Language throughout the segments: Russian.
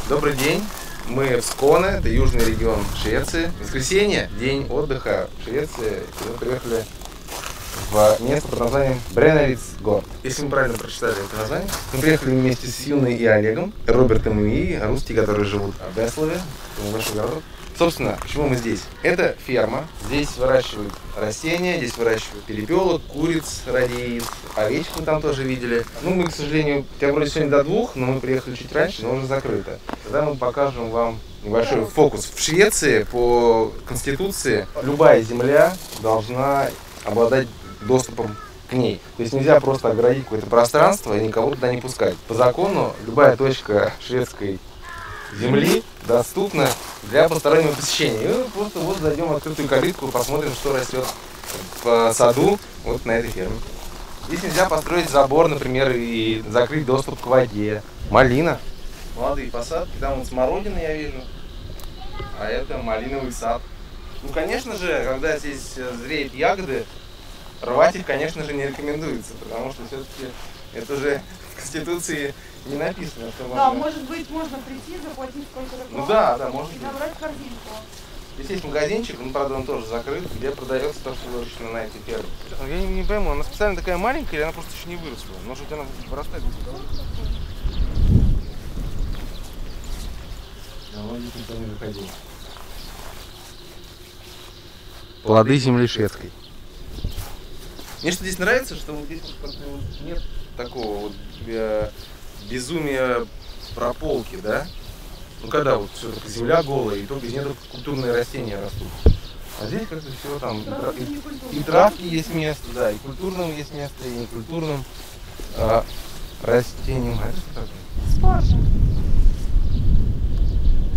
Добрый день, мы в Сконе, это южный регион Швеции. Воскресенье, день отдыха в Швеции. Мы приехали в место под названием Бренневицгорд. Если мы правильно прочитали это название. Мы приехали вместе с Юной и Олегом, Робертом и русские, которые живут в Беслове, это небольшой город. Собственно, почему мы здесь? Это ферма. Здесь выращивают растения, здесь выращивают перепелок, куриц ради яиц, овечек мы там тоже видели. Ну, мы, к сожалению, тебя вроде сегодня до 2, но мы приехали чуть раньше, но уже закрыто. Тогда мы покажем вам небольшой фокус. В Швеции по конституции любая земля должна обладать доступом к ней. То есть нельзя просто оградить какое-то пространство и никого туда не пускать. По закону любая точка шведской земли доступна для постороннего посещения. И мы просто вот зайдем в открытую калитку и посмотрим, что растет в саду вот на этой ферме. Здесь нельзя построить забор, например, и закрыть доступ к воде. Малина. Молодые посадки. Там вот смородина я вижу. А это малиновый сад. Ну, конечно же, когда здесь зреют ягоды, рвать их, конечно же, не рекомендуется, потому что все-таки это же в Конституции не написано, что да, может быть, можно прийти, заплатить сколько-то. Ну да, может быть. Набрать корзинку. Здесь есть магазинчик, он, правда, он тоже закрыт, где продается то, что выращено на этой ферме. Я не пойму, она специально такая маленькая или она просто еще не выросла? Может быть, она вырастает? Никто не выходил. Плоды земли шведской. Мне что здесь нравится, что вот здесь нет такого вот безумия прополки, да? Ну когда вот все таки земля голая, и только из нее только культурные растения растут. А здесь как-то все там, и травки есть место, да, и культурным есть место, и некультурным растениям. А это что такое? Спаржа.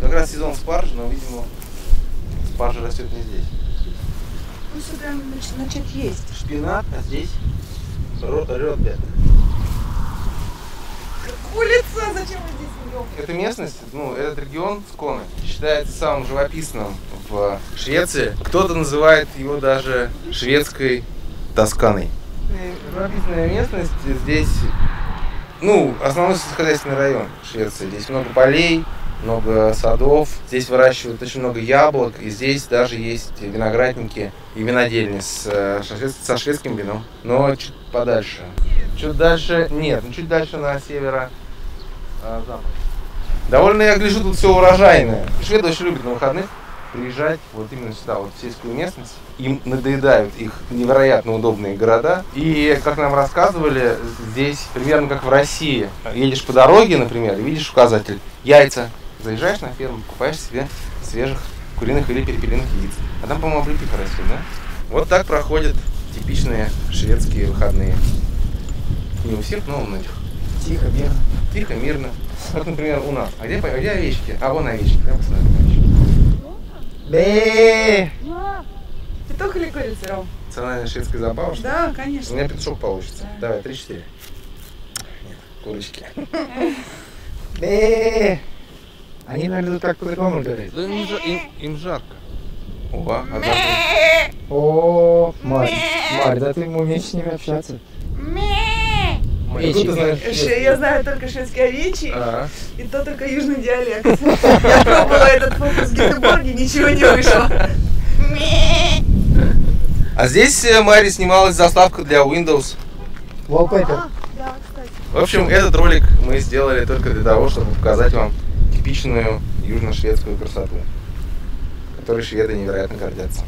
Как раз сезон спаржи, но, видимо, спаржа растет не здесь. Ну сюда начать есть. Шпинат, а здесь ротбет. Улица, зачем мы здесь идем? Эта местность, ну, этот регион Сконе считается самым живописным в Швеции. Кто-то называет его даже шведской Тосканой. Живописная местность здесь, ну, основной сельскохозяйственный район Швеции. Здесь много полей, много садов. Здесь выращивают очень много яблок. И здесь даже есть виноградники и винодельни со шведским вином. Но чуть подальше. Чуть дальше нет, чуть дальше на северо-запад. Довольно, я гляжу, тут все урожайное. Шведы очень любят на выходных приезжать вот именно сюда, вот в сельскую местность. Им надоедают их невероятно удобные города. И, как нам рассказывали, здесь примерно как в России. Едешь по дороге, например, и видишь указатель «Яйца». Заезжаешь на ферму, покупаешь себе свежих куриных или перепелиных яиц. А там, по-моему, облепиха растет, да? Вот так проходят типичные шведские выходные. Не у всех, но у многих. Тихо, мирно. Тихо, мирно. Как, например, у нас. А где овечки? А вон овечки. Прямо посмотрим овечки. Бэ! Петух или курица, Ром? Национальная шведская забава, что ли? Да, конечно. У меня петушок получится. Да. Давай, 3-4. Нет, курочки. Бэ! Они, наверное, как по-другому говорят. Да им жарко. О, О, Марь, да ты умеешь с ними общаться. Ты знаешь Я знаю только шведский овечий, А. и то только южный диалект. Я пробовала этот фокус в Гетеборге, ничего не вышло. А здесь Мари снималась заставка для Windows. Wallpaper. Да, кстати. В общем, этот ролик мы сделали только для того, чтобы показать вам типичную южно-шведскую красоту, которой шведы невероятно гордятся.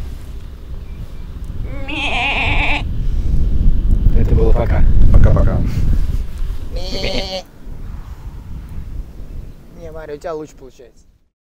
Это было пока. Пока-пока. Не, Мария, у тебя лучше получается.